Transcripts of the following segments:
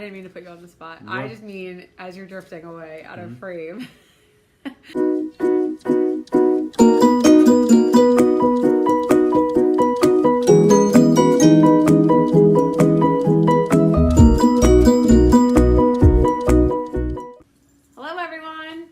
I didn't mean to put you on the spot. Yeah. I just mean as you're drifting away out of frame. Hello, everyone.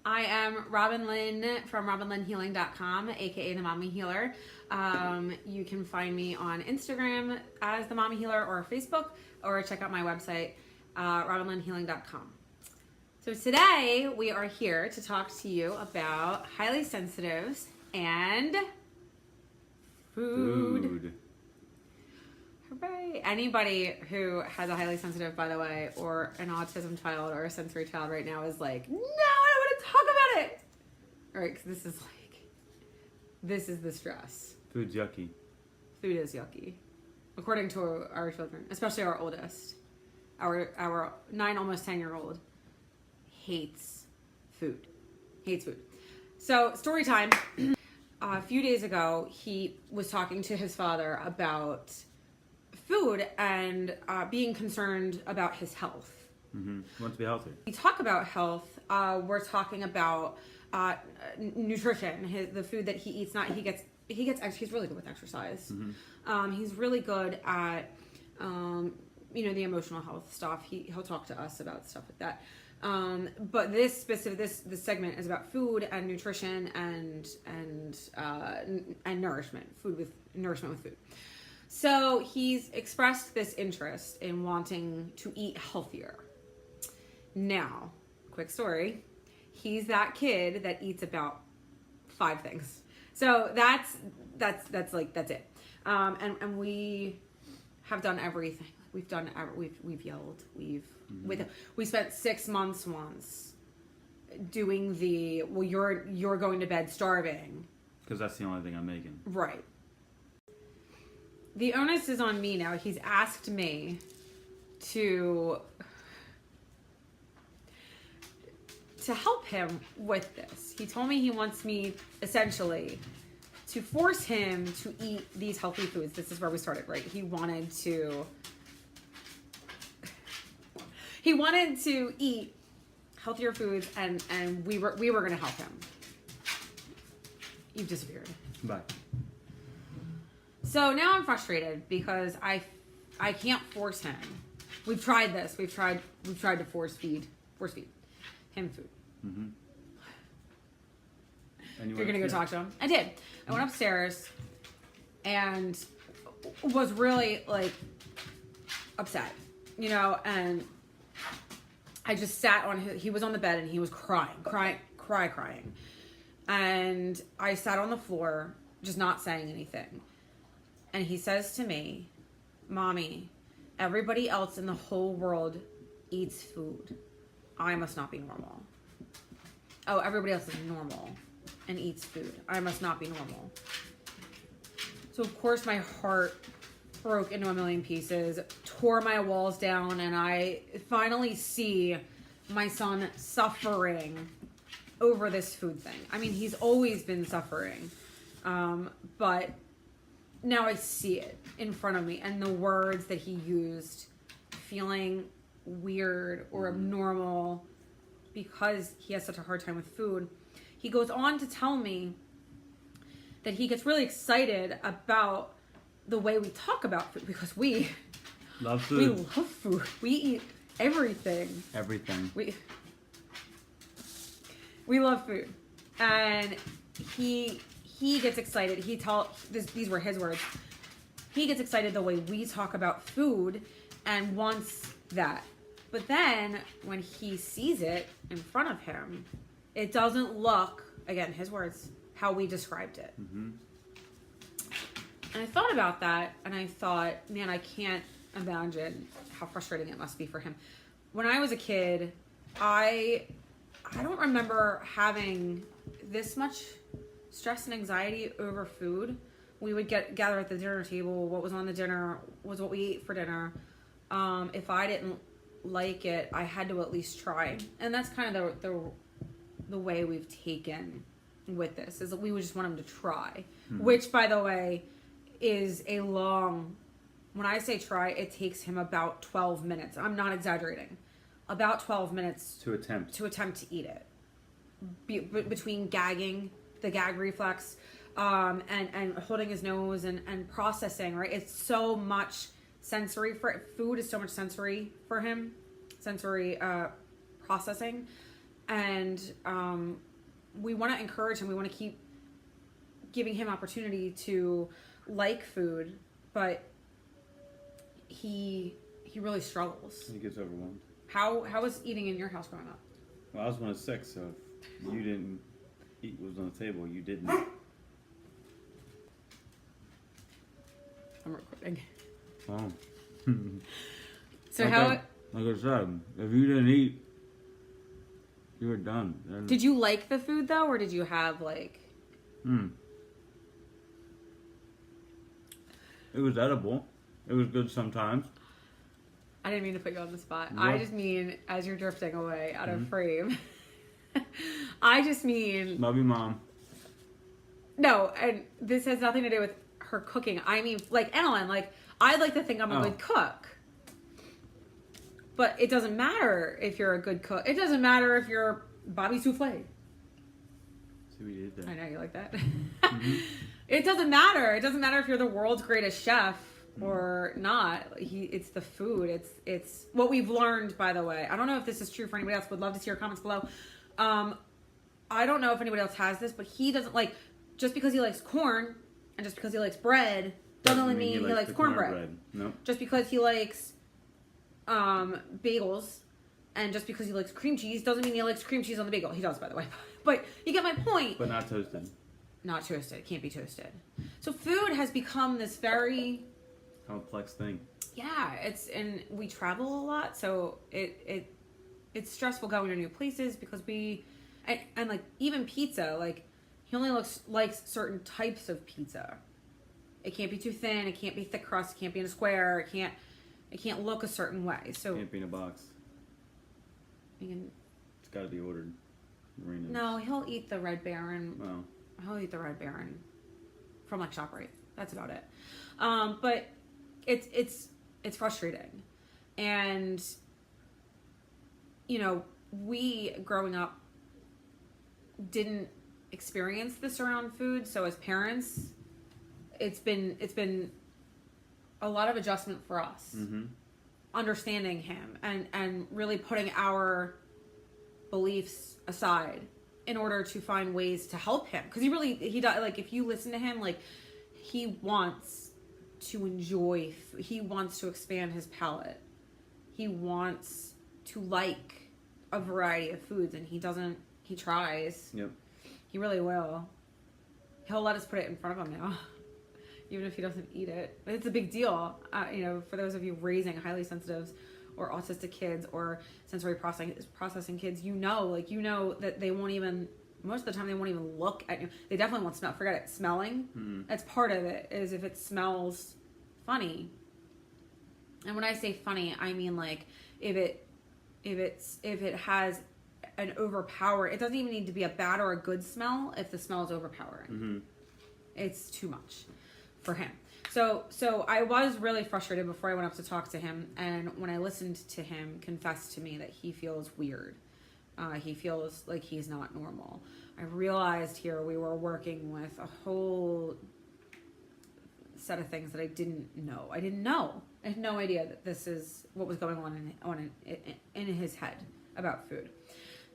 I am Robin Lynn from RobinLynnHealing.com, aka the Mommy Healer. You can find me on Instagram as the Mommy Healer or Facebook, or check out my website, RobinLynnHealing.com. So today we are here to talk to you about highly sensitives and food. Hooray! Anybody who has a highly sensitive, by the way, or an autism child or a sensory child right now is like, no, I don't want to talk about it. All right, because this is the stress. Food's yucky. Food is yucky, according to our children, especially our oldest. Our 9, almost 10-year-old hates food. So story time. A few days ago, he was talking to his father about food and being concerned about his health. Mm-hmm. He wants to be healthy. We talk about health. We're talking about nutrition. The food that he eats. He's really good with exercise. Mm-hmm. He's really good at the emotional health stuff. He'll talk to us about stuff like that. But this segment is about food and nutrition and nourishment. Nourishment with food. So he's expressed this interest in wanting to eat healthier. Now, quick story. He's that kid that eats about 5 things. So that's it. And we have done everything. We've yelled. We spent 6 months once doing you're going to bed starving. Because that's the only thing I'm making. Right. The onus is on me now. He's asked me to help him with this. He told me he wants me essentially to force him to eat these healthy foods. This is where we started, right? He wanted to eat healthier foods, and we were going to help him. You've disappeared. Bye. So now I'm frustrated because I can't force him. We've tried this. We've tried to force feed him food. Mm-hmm. You're gonna go talk to him. I did. I went upstairs and was really upset, and I just sat on he was on the bed and he was crying. And I sat on the floor, just not saying anything. And he says to me, "Mommy, everybody else in the whole world eats food. I must not be normal. Oh, everybody else is normal and eats food. I must not be normal." So of course my heart broke into a million pieces, tore my walls down, and I finally see my son suffering over this food thing. I mean, he's always been suffering, but now I see it in front of me, and the words that he used, feeling weird or abnormal because he has such a hard time with food. He goes on to tell me that he gets really excited about the way we talk about food because we love food. We love food. We eat everything. Everything. We love food, and he gets excited. These were his words. He gets excited the way we talk about food and wants that. But then when he sees it in front of him, it doesn't look, again, his words, how we described it. Mm-hmm. And I thought about that, and I thought, man, I can't imagine how frustrating it must be for him. When I was a kid, I don't remember having this much stress and anxiety over food. We would gather at the dinner table. What was on the dinner was what we ate for dinner. If I didn't like it, I had to at least try. And that's kind of the way we've taken with this, is that we would just want him to try. Mm-hmm. Which, by the way, is a long when I say try, it takes him about 12 minutes. I'm not exaggerating. About 12 minutes To attempt. to eat it. Between gagging, the gag reflex, and holding his nose and processing, right? It's so much sensory for food is so much sensory for him, sensory processing, and we want to encourage him. We want to keep giving him opportunity to like food, but he really struggles. He gets overwhelmed. How was eating in your house growing up? Well, I was one of 6, so if you didn't eat what was on the table, you didn't. I'm recording. Oh. So like how like I said, if you didn't eat, you were done. And, did you like the food though, or did you have like? It was edible. It was good sometimes. I didn't mean to put you on the spot. Yeah. I just mean as you're drifting away out of frame. I just mean Love you, Mom. no, and this has nothing to do with her cooking. I mean, like Ellen, like I like to think I'm a Oh. good cook, but it doesn't matter if you're a good cook. It doesn't matter if you're Bobby Souffle. See what you did I there. know you like that. It doesn't matter. It doesn't matter if you're the world's greatest chef or not. It's the food. It's what we've learned. By the way, I don't know if this is true for anybody else. Would love to see your comments below. I don't know if anybody else has this, but he doesn't like just because he likes corn and just because he likes bread doesn't mean he likes the cornbread. No. Just because he likes bagels and just because he likes cream cheese doesn't mean he likes cream cheese on the bagel. He does, by the way. But you get my point. But not toasted. Not toasted. It can't be toasted. So food has become this very Complex thing. and we travel a lot, so it's stressful going to new places because and like even pizza, like he only likes certain types of pizza. It can't be too thin, it can't be thick crust, it can't be in a square, it can't look a certain way. So Can't be in a box. It's got to be ordered. Marina's. no, he'll eat the Red Baron. Well, He'll eat the Red Baron from like ShopRite. That's about it. But it's frustrating, and you know, we growing up didn't experience this around food. So as parents, it's been a lot of adjustment for us, understanding him and really putting our beliefs aside in order to find ways to help him, because he does, like if you listen to him, like he wants to enjoy, he wants to expand his palate, he wants to like a variety of foods, and he tries. yep. He really will. He'll let us put it in front of him now, even if he doesn't eat it. But it's a big deal, you know, for those of you raising highly sensitives or autistic kids or sensory processing kids, you know that they won't even, most of the time they won't even look at you. They definitely won't smell. Forget it. Smelling. That's part of it, is if it smells funny. And when I say funny, I mean like if it has an overpower, it doesn't even need to be a bad or a good smell. If the smell is overpowering, it's too much for him. So I was really frustrated before I went up to talk to him, and when I listened to him confess to me that he feels weird, he feels like he's not normal, I realized here we were working with a whole set of things that I didn't know. I had no idea that this is what was going on in his head about food.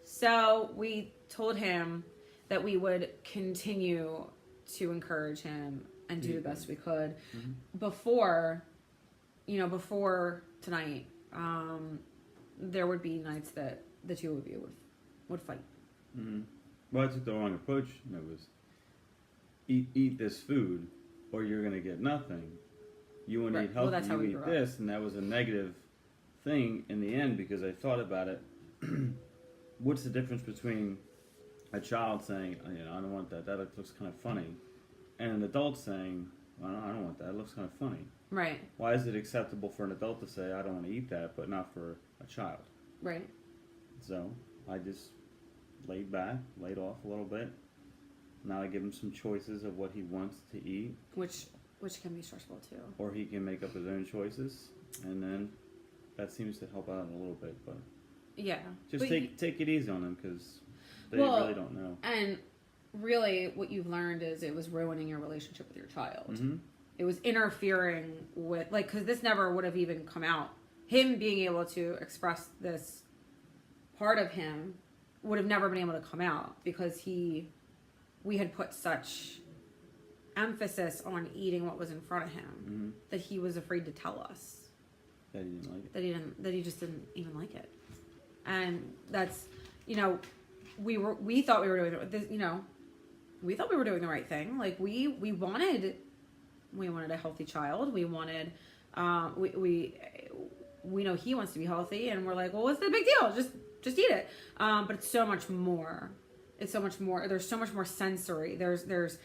So we told him that we would continue to encourage him and do the best we could. Before tonight, there would be nights that the two of you would fight. Well, I took the wrong approach. And it was eat this food, or you're gonna get nothing. You want to Right. eat Well, healthy, that's how we you eat grew up. this, and that was a negative thing in the end because I thought about it. What's the difference between a child saying, I don't want that, that looks kind of funny, and an adult saying, I don't want that, it looks kind of funny. Right. Why is it acceptable for an adult to say, I don't want to eat that, but not for a child? Right. So I just laid back, laid off a little bit. Now I give him some choices of what he wants to eat. Which Which can be stressful too. or he can make up his own choices, and then that seems to help out a little bit. But Yeah. just But take it easy on them because they Well, really don't know. And really, what you've learned is it was ruining your relationship with your child. Mm-hmm. It was interfering with, like, because this never would have even come out. Him being able to express this part of him would have never been able to come out because we had put such emphasis on eating what was in front of him that he was afraid to tell us That he didn't like it. that he just didn't even like it. And that's, you know, we thought we were doing this, you know, we thought we were doing the right thing. Like we wanted a healthy child. We wanted we know he wants to be healthy, and we're like, well, what's the big deal? Just eat it. But it's so much more. It's so much more. There's so much more sensory. There's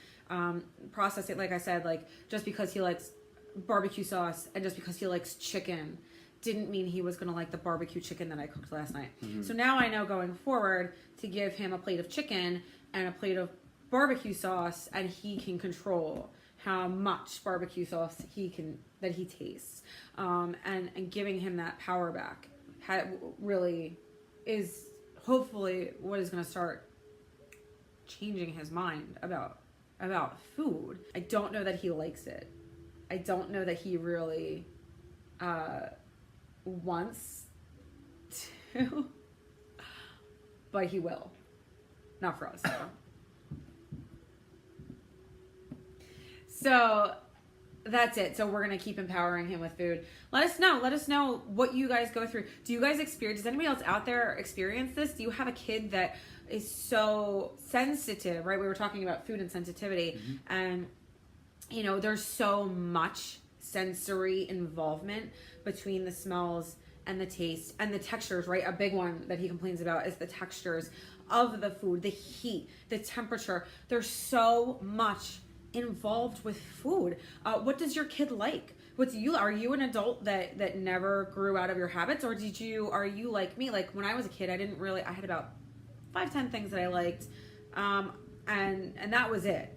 processing. Like I said, like just because he likes barbecue sauce and just because he likes chicken didn't mean he was going to like the barbecue chicken that I cooked last night. So now I know going forward to give him a plate of chicken and a plate of barbecue sauce, and he can control how much barbecue sauce he tastes, and giving him that power back really is hopefully what is going to start changing his mind about food. I don't know that he likes it. I don't know that he really wants to, but he will. Not for us, though. So that's it. So we're going to keep empowering him with food. Let us know what you guys go through. Do you guys experience, does anybody else out there experience this? Do you have a kid that is so sensitive, right? We were talking about food and sensitivity, and you know, there's so much sensory involvement between the smells and the taste and the textures, right? A big one that he complains about is the textures of the food, the heat, the temperature. There's so much involved with food. What does your kid like? Are you an adult that never grew out of your habits, or are you like me? Like when I was a kid, I had about 5-10 things that I liked, and that was it.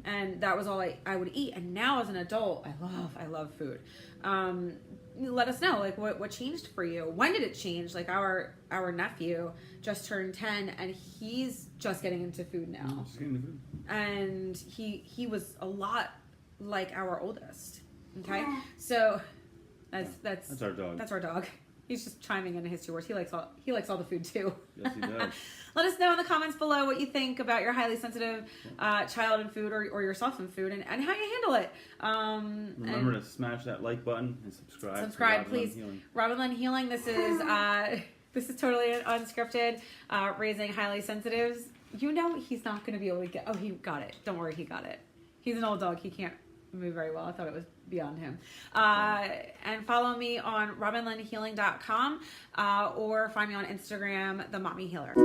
And that was all I would eat. And now as an adult, I love food. Let us know, like, what changed for you? When did it change? Like our nephew just turned 10 and he's just getting into food now. And he was a lot like our oldest. Okay? So that's our dog. That's our dog. He's just chiming in his 2 words. He likes all the food too. Yes, he does. Let us know in the comments below what you think about your highly sensitive child in food or yourself in food, and how you handle it. Remember to smash that like button and subscribe. Subscribe, please. Robin Lynn Healing. This is totally unscripted. Raising highly sensitives. You know he's not going to be able to get. Oh, he got it. Don't worry, he got it. He's an old dog. He can't move very well. I thought it was beyond him. And follow me on robinlynnhealing.com or find me on Instagram, The Mommy Healer.